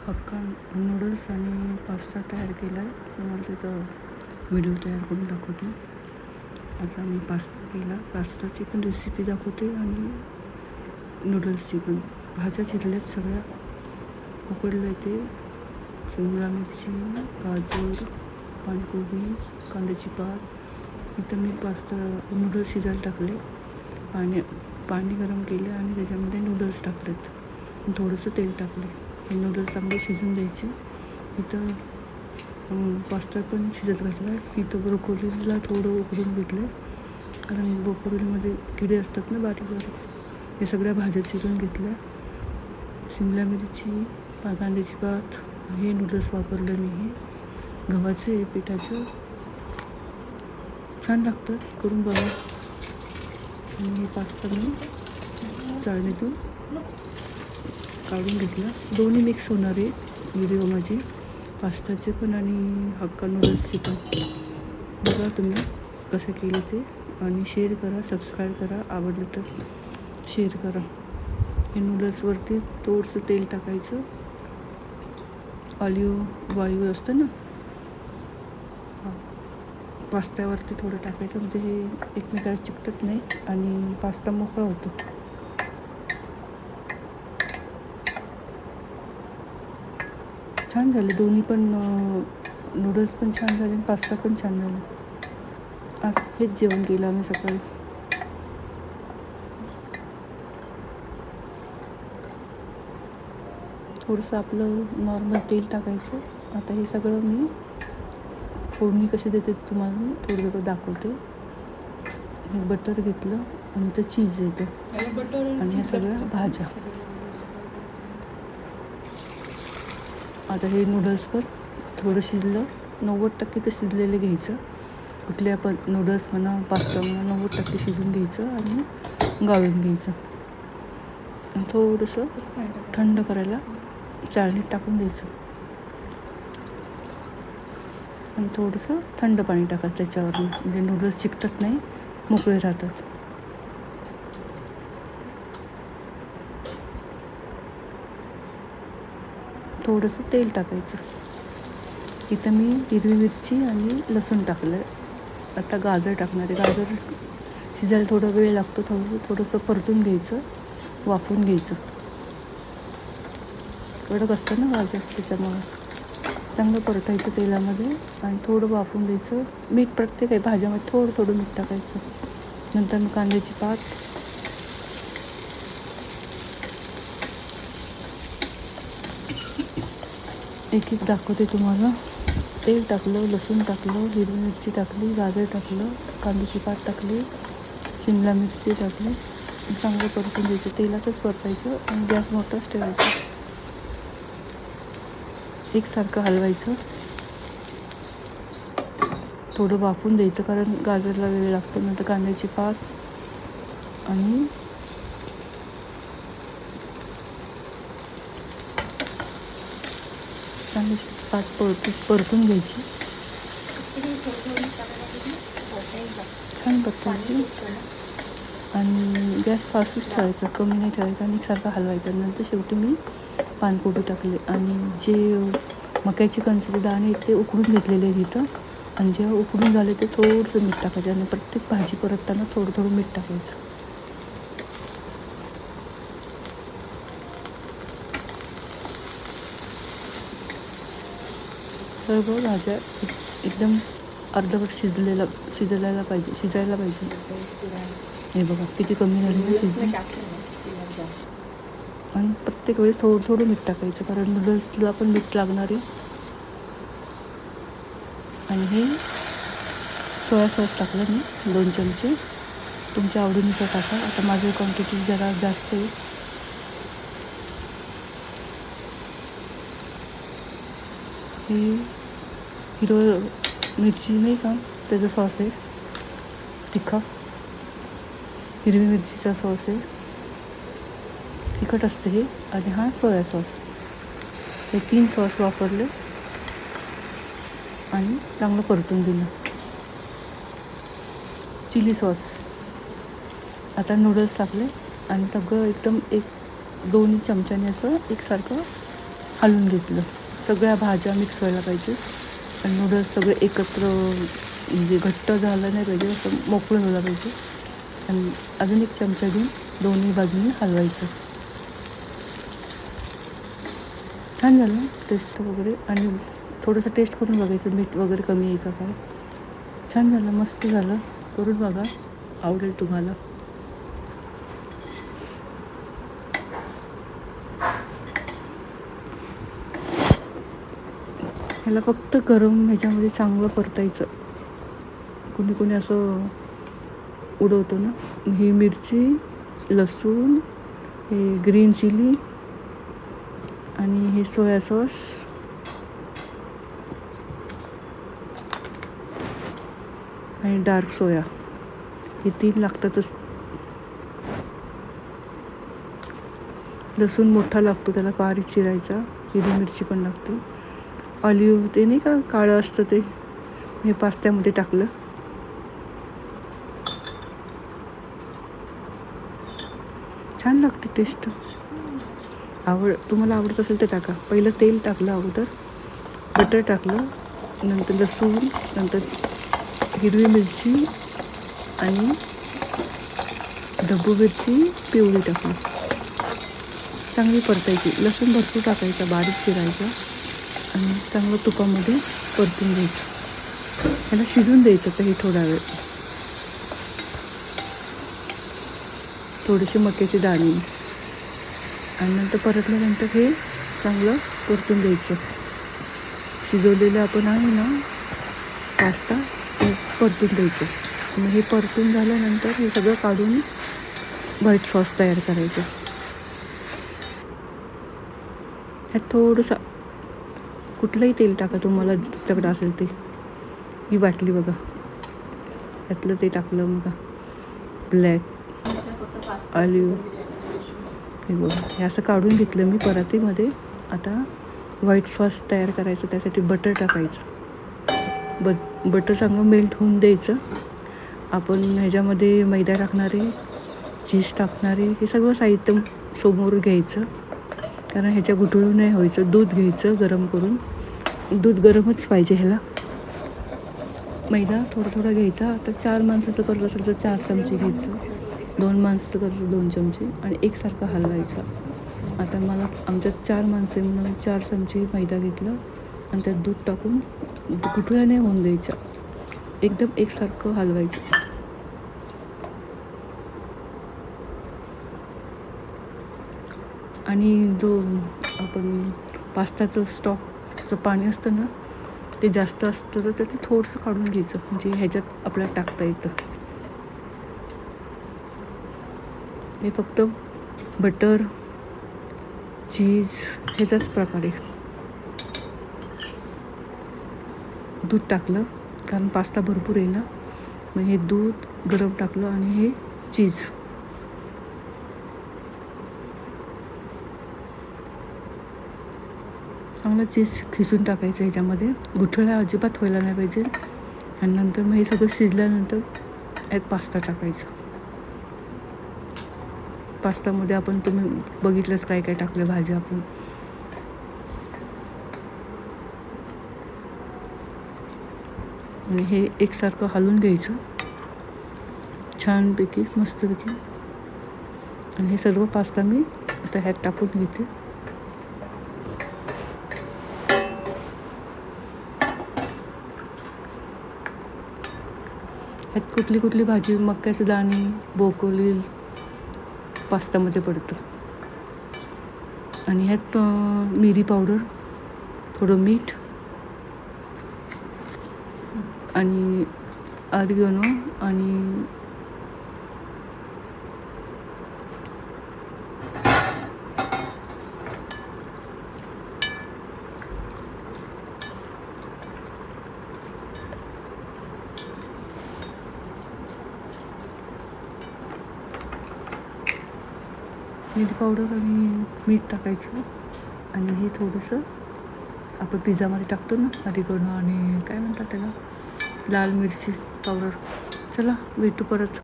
Hakka noodles आणि pasta तयार केला आहे. तुम्हाला त्याचा व्हिडिओ तयार करून दाखवते. आता मी पास्ता केला. पास्ताची पण रेसिपी दाखवते आणि नूडल्सची पण. भाज्या चिरल्यात सगळ्या, उकडलं ते शिमला मिरची, गाजर, पानकोबी, कांद्याची पात. इथं मी पास्ता नूडल्स शिजायला टाकले. पाणी गरम केले आणि त्याच्यामध्ये नूडल्स टाकलेत. थोडंसं तेल टाकले. हे नूडल्स चांगले शिजून द्यायचे. इथं पास्ता पण शिजत घातला आहे. इथं ब्रोकोलीला थोडं उकडून घेतलं आहे, कारण ब्रोकोलीमध्ये किडे असतात ना बारीक बारीक. हे सगळ्या भाज्या चिरून घेतल्या. शिमला मिरची, कांद्याची पात. हे नूडल्स वापरलं मी. हे गव्हाचं आहे, पिठाचं. छान लागतं, करून बघा. आणि हे पास्ता मी चाळणीतून काढून घेतला. दोन्ही मिक्स होणार आहे व्हिडिओ माझी, पास्ताचे पण आणि हक्का नूडल्सचे पण. बघा तुम्ही कसं केलं ते, आणि शेअर करा, सबस्क्राईब करा. आवडलं तर शेअर करा. हे नूडल्सवरती थोडंसं तेल टाकायचं. ऑलिव्ह ऑइल असतं ना, पास्त्यावरती थोडं टाकायचं, म्हणजे हे एकमेकाला चिकटत नाही आणि पास्ता मोकळा होतो. छान झाले दोन्ही पण. नूडल्स पण छान झाले आणि पास्ता पण छान झाला. आज हेच जेवण केलं आम्ही सकाळी. थोडंसं आपलं नॉर्मल तेल टाकायचं. आता हे सगळं मी फोडणी कशी देते तुम्हाला मी थोडं थोडं दाखवते. हे बटर घेतलं आणि इथं चीज येतं आणि ह्या सगळ्या भाज्या. आता हे नूडल्स पण थोडं शिजलं, 90% तर शिजलेलं घ्यायचं. कुठल्या पण नूडल्स म्हणा, पास्ता म्हणा, 90% शिजून घ्यायचं आणि गाळून घ्यायचं. आणि थोडंसं थंड करायला चाळणीत टाकून द्यायचं. आणि थोडंसं थंड पाणी टाकायचं त्याच्यावर, म्हणजे नूडल्स चिकटत नाही, मोकळे राहतात. थोडंसं तेल टाकायचं. इथं मी हिरवी मिरची आणि लसूण टाकलं आहे. आता गाजर टाकणार आहे. गाजर शिजायला थोडा वेळ लागतो. थोडंसं परतून घ्यायचं, वाफवून घ्यायचं. कडक असतं ना गाजर, त्याच्यामुळं चांगलं परतायचं तेलामध्ये आणि थोडं वाफवून द्यायचं. मीठ प्रत्येक भाज्यामध्ये थोडं थोडं मीठ टाकायचं. नंतर मग कांद्याची पात, एक एक दाखवते तुम्हाला. तेल टाकलं, लसूण टाकलं, हिरवी मिरची टाकली, गाजर टाकलं, कांद्याची पात टाकली, शिमला मिरची टाकली. चांगलं परतून द्यायचं. तेलातच परतायचं आणि गॅस मोठाच ठेवायचा. एकसारखं हलवायचं. थोडं वाफून द्यायचं, कारण गाजरला वेळ लागतो. नंतर कांद्याची पात आणि कांद्याची पात परतून घ्यायची. छान परतायची आणि गॅस फास्टच ठेवायचा, कमी नाही ठेवायचा. आणि एकसारखं हलवायचं. नंतर शेवटी मी पानकोबी टाकले आणि जे मक्याचे कणसाचे दाणे आहेत ते उकडून घेतलेले आहेत इथं. आणि जेव्हा उकडून झाले ते थोडंसं मीठ टाकायचं. आणि प्रत्येक भाजी परतताना थोडं थोडं मीठ टाकायचं. सर्व भाज्या एकदम अर्धवट शिजायला पाहिजे. हे बघा किती कमी झाली ना शिजून. आणि प्रत्येक वेळेस थोडं थोडं मीठ टाकायचं, कारण नूडल्सला पण मीठ लागणार आहे. आणि हे सोया सॉस टाकलं मी 2 चमचे. तुमच्या आवडीनुसार टाका. आता माझी क्वांटिटी जरा जास्त आहे. हे हिरवं मिरची नाही का, त्याचा सॉस आहे तिखट. हिरवी मिरचीचा सॉस आहे, तिखट असते हे. आणि हा सोया सॉस. हे 3 सॉस वापरले आणि चांगलं परतून दिलं. Chilli sauce. आता नूडल्स टाकले आणि सगळं एकदम दोन्ही चमच्याने असं एकसारखं हलवून घेतलं. सगळ्या भाज्या मिक्स व्हायला पाहिजे आणि नूडल्स सगळे एकत्र म्हणजे घट्ट झालं नाही पाहिजे, असं मोकळं झालं पाहिजे. आणि अजून एक चमचा घेऊन दोन्ही बाजूनी हलवायचं. छान झालं टेस्ट वगैरे. आणि थोडंसं टेस्ट करून बघायचं मीठ वगैरे कमी आहे का काय. छान झालं, मस्त झालं. करून बघा, आवडेल तुम्हाला. ह्याला फक्त गरम ह्याच्यामध्ये चांगलं परतायचं. कोणी कोणी असं उडवतं ना. ही मिरची, लसूण, हे ग्रीन चिली आणि हे सोया सॉस आणि डार्क सोया, हे 3 लागतातच. लसूण मोठा लागतो, त्याला बारीक चिरायचा. हिरवी मिरची पण लागते. ऑलिव्ह ते नाही का काळं असतं ते, हे पास्त्यामध्ये टाकलं. छान लागते टेस्ट. तुम्हाला आवडत असेल तर टाका. पहिलं तेल टाकलं अगोदर, बटर टाकलं, नंतर लसूण, नंतर हिरवी मिरची आणि ढब्बू मिरची पिवळी टाकली. चांगली परतायची. लसूण भरपूर टाकायचा, बारीक चिरायचा आणि चांगलं तुपामध्ये परतून घ्यायचं. ह्याला शिजून द्यायचं काही थोडा वेळ. थोडीशी मक्याची दाणे आणि नंतर परतल्यानंतर हे चांगलं परतून द्यायचं. शिजवलेलं आपण आहे ना पास्ता, ते परतून द्यायचं. मग हे परतून झाल्यानंतर हे सगळं काढून व्हाईट सॉस तयार करायचं. ह्यात थोडंसं कुठलंही तेल टाका तुम्हाला तुमच्याकडे असेल ते. ही बाटली बघा, ह्यातलं ते टाकलं बघा, ब्लॅक ऑलिव्ह. हे बघा, हे असं काढून घेतलं मी परातीमध्ये. आता व्हाईट सॉस तयार करायचं, त्यासाठी बटर टाकायचं. बटर चांगलं मेल्ट होऊन द्यायचं. आपण ह्याच्यामध्ये मैदा टाकणारे, चीज टाकणारे, हे सगळं साहित्य समोर घ्यायचं. कारण ह्याच्या गुठळून नाही व्हायचं. दूध घ्यायचं गरम करून, दूध गरमच पाहिजे ह्याला. मैदा थोडा थोडा घ्यायचा. आता 4 माणसाचं करत असेल तर 4 चमचे घ्यायचं, 2 माणसाचं करत असेल 2 चमचे आणि एकसारखं हलवायचं. आता आमच्यात 4 माणसं म्हणून 4 चमचे मैदा घेतला आणि त्यात दूध टाकून गुठळ्या नाही होऊन द्यायच्या, एकदम एकसारखं हलवायचं. आणि जो आपण पास्ताचं स्टॉकचं पाणी असतं ना, ते जास्त असतं तर त्यातलं थोडंसं काढून घ्यायचं, म्हणजे ह्याच्यात आपल्याला टाकता येतं. हे फक्त बटर, चीज ह्याचाच प्रकार आहे. दूध टाकलं कारण पास्ता भरपूर आहे ना, मग हे दूध गरम टाकलं आणि हे चीज. चांगलं चीज खिसून टाकायचं ह्याच्यामध्ये. गुठळ्या अजिबात व्हायला नाही पाहिजे. आणि नंतर मग हे सगळं शिजल्यानंतर यात पास्ता टाकायचा. पास्तामध्ये आपण तुम्ही बघितलंच काय काय टाकलं भाज्या आपण. आणि हे एकसारखं हलवून घ्यायचं छानपैकी, मस्तपैकी. आणि हे सर्व पास्ता मी आता ह्यात टाकून घेते. ह्यात कुठली कुठली भाजी, मक्याची दाणे, ब्रोकोली पास्तामध्ये पडतं. आणि ह्यात मिरी पावडर, थोडं मीठ आणि ऑरिगॅनो आणि मिरी पावडर आणि मीठ टाकायचं. आणि हे थोडंसं आपण पिझ्झामध्ये टाकतो ना, ऑरिगॅनो आणि काय म्हणतात त्याला, लाल मिरची पावडर. चला भेटू परत.